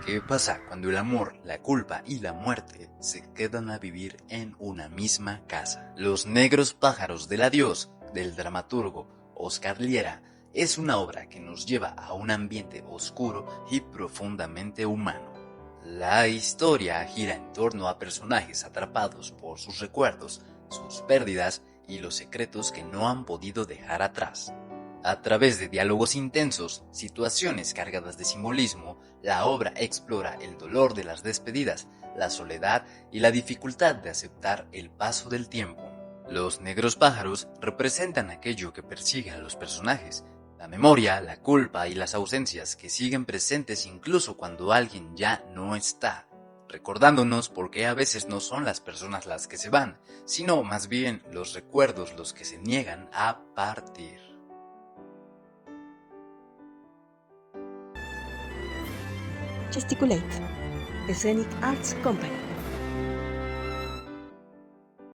¿Qué pasa cuando el amor, la culpa y la muerte se quedan a vivir en una misma casa? Los negros pájaros del adiós, del dramaturgo Óscar Liera, es una obra que nos lleva a un ambiente oscuro y profundamente humano. La historia gira en torno a personajes atrapados por sus recuerdos, sus pérdidas y los secretos que no han podido dejar atrás. A través de diálogos intensos, situaciones cargadas de simbolismo, la obra explora el dolor de las despedidas, la soledad y la dificultad de aceptar el paso del tiempo. Los negros pájaros representan aquello que persigue a los personajes, la memoria, la culpa y las ausencias que siguen presentes incluso cuando alguien ya no está, recordándonos por qué a veces no son las personas las que se van, sino más bien los recuerdos los que se niegan a partir. Gesticulate, Scenic Arts Company.